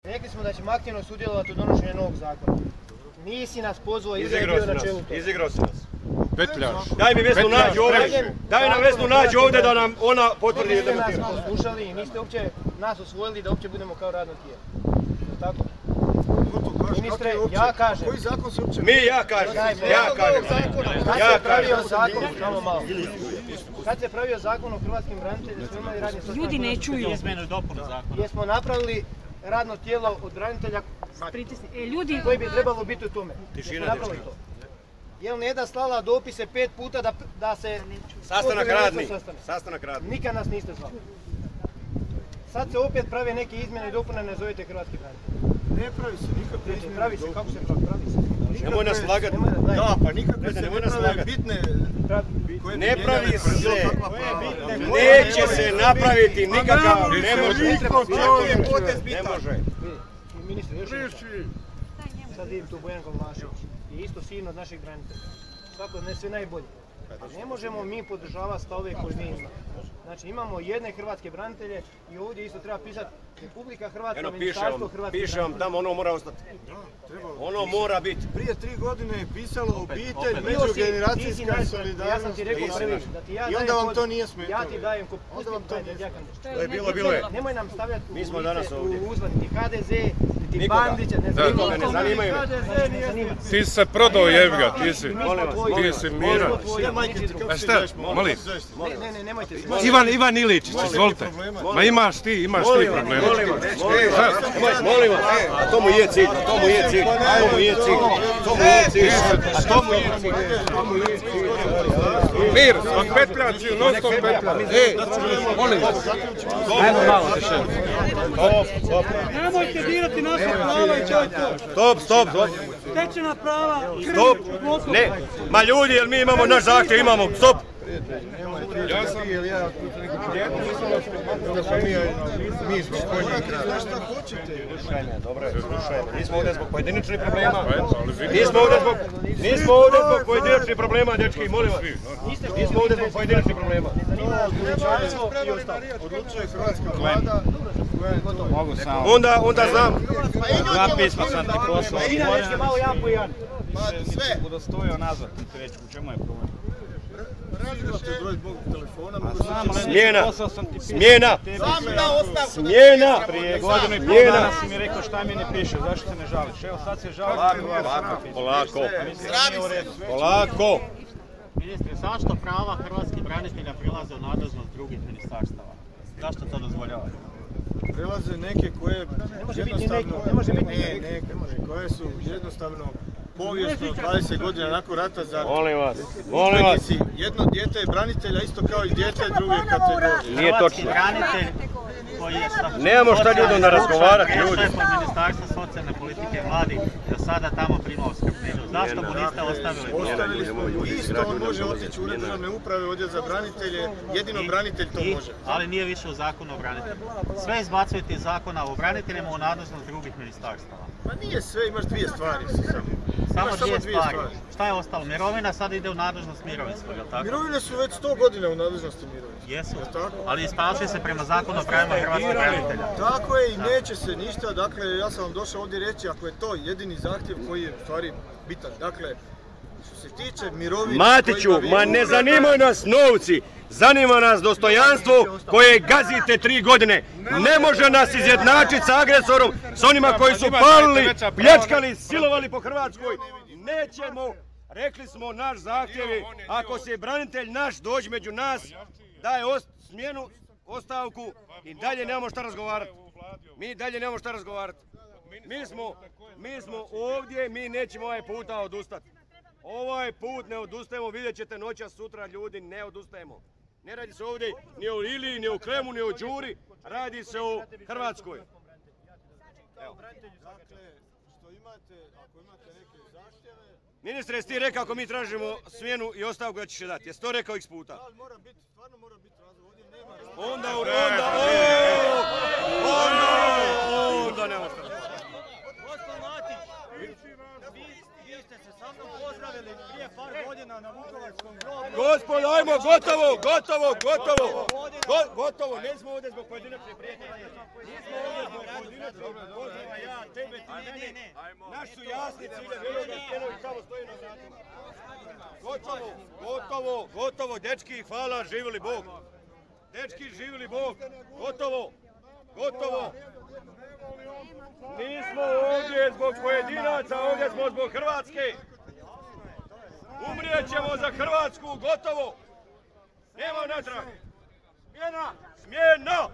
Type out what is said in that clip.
Rekli smo da ćemo aktivno sudjelovati u donošenju novog zakona. Nisi nas pozvao i je bio na čelu. Izigrao si nas. Petljaš. Daj mi Vesnu nađi ovdje. Daj nam Vesnu nađi ovdje da nam ona potvrdi. Niste nas poslušali i niste uopće nas osvojili da uopće budemo kao radno tijelo. Tako? Ministre, ja kažem. Koji zakon se uopće? Ja kažem. Kad se pravio zakon, samo malo. Kad se pravio zakon o hrvatskim braniteljima, smo imali radni sastanak. Ljudi ne čuju. Izmjenu i dopunu zakona. Gdje smo napravili radno tijelo od branitelja Ljudi koji bi trebalo biti u tome. Tišina, napravili to. Jel Neda slala dopise 5 puta da se... Sastanak radni. Nikad nas niste zvali. Sad se opet prave neke izmjene i dopune, ne zovete hrvatski branitelji. Ne pravi se nikakve izmjene. Pravi se, kako se pravi se? Nemoj nas lagati. Da, pa nikakve se ne prave bitne... Ne pravi se. Neće se napraviti nikakav. Ne može. Ne može. Ministre, još sad vidim tu Bojan Glavašević. Je isto sin od naših branitelja. Svako ne sve najbolje. Ne možemo mi podržavati stavove koje mi imamo. Znači imamo jedne hrvatske branitelje i ovdje isto treba pisati Republika Hrvatska, Ministarstvo Hrvatske. Piše vam tamo, ono mora ostati. Ono mora biti. Prije 3 godine je pisalo obitelj, međugeneracijska solidarnost. Ja sam ti rekao prvi da ti ja dajem. I onda vam to nije smetalo. Ja ti dajem kod To je bilo je. Nemoj nam stavljati u uzvat niti HDZ, niti Bandića. Nikoga ne zanimaju. Ti si se prodao Jevga, ti si Mira. Šta? Molim. Ne, nemojte se. Ivan Iličić, izvolite. Ma imaš ti problema. Molim vas. A to mu je cilj. Mir, od petljaci, non stop petljaci. Molim vas. Ajmo malo se šel. Nemojte dirati naša prava i čaj to. Stop. Stečena prava. Stop. Ne, ma ljudi, jer mi imamo naš zahtjev, imamo. Stop. Ja sam mi smo konji kraja. Šta hoćete? Slušaj me. Nismo ovdje zbog pojedinačnih problema. Nismo ovdje zbog pojedinačnih problema, dečki, molim vas. Nismo ovdje zbog pojedinačnih problema. Odlučuje hrvatska vlada. Onda znam. Dva pisma sam ti poslao. Sve. Udostojio nazvat, u čemu je problem? Različite broj zbog telefona. Smjena. Prije godinu i pol dana si mi rekao šta mi ne piše, zašto se ne žališ? Evo sad se žališ. Polako. Ministre, zašto prava hrvatskih branitelja prilaze u nadležnost drugih ministarstava? Zašto to dozvoljavaju? Prelaze neke koje koje su jednostavno povijesno 20 godina nakon rata za udžbenici. Jedno dijete je branitelja isto kao i dijete druge kategorije. Nije točno. Branitelj koji je nemamo šta ljudom da razgovarati, ljudi. Šef Ministarstva socijalne politike mladih da sada tamo prima opskrbninu. Zašto mu niste ostavili? Ostavili smo mu isto, on može otići u ured državne uprave, odjel za branitelje, jedino branitelj to može. Ali nije više u zakonu o braniteljima. Sve izbacujete iz zakona o braniteljima u nadležnost drugih ministarstava. Ma nije sve, imaš dvije stvari samo dvije stvari. Šta je ostalo? Mirovina sad ide u nadležnost mirovinskog, je li tako? Mirovine su već 100 godina u nadležnosti mirovinskog. Jesu, ali isplaćuje se prema zakonu o pravima hrvatskih branitelja. Tako je i neće se ništa, dakle ja sam vam došao ovdje reći ako je to jedini zahtjev koji je u stvari bitan. Dakle, što se tiče mirovine... Matiću, ma ne zanimaju nas novci, zanima nas dostojanstvo koje gazite 3 godine. Ne može nas izjednačiti sa agresorom, s onima koji su palili, pljačkali, silovali po Hrvatskoj. Nećemo, rekli smo naš zahtjev je, ako se branitelj naš dođe među nas, daje smjenu, ostavku i dalje nemamo šta razgovarati. Mi dalje nemamo šta razgovarati. Mi smo ovdje, mi nećemo ovaj puta odustati. Ovaj put ne odustajemo, vidjet ćete noćas sutra ljudi, ne odustajemo. Ne radi se ovdje ni o Iliji, ni o Kremu, ni o Đuri, radi se o Hrvatskoj. Ministre, jesi ti rekao ako mi tražimo smjenu i ostavku da ćeš je dati? Jesi to rekao x puta? Stvarno mora biti razlog, ovdje nema razlog. Onda nema šta. Gospodin Matić, vi ste se pozdravili prije par godina na Vukovarskom groblju. Gospodo, ajmo, gotovo, nismo ovdje zbog pojedinačne prijetnje. Nismo ovdje zbog pojedinačnog pozdrava, ja, tebe, ti, mene. Naš su jasni cilje, Viloga, Stjenovi, tamo stoji na vratima. Gotovo, dečki, hvala, živjeli Bog. Dečki, živjeli Bog, gotovo. Nismo ovdje zbog pojedinaca, ovdje smo zbog Hrvatske. Umrijet ćemo za Hrvatsku, gotovo. Nema natrag. Smjena! Smjena!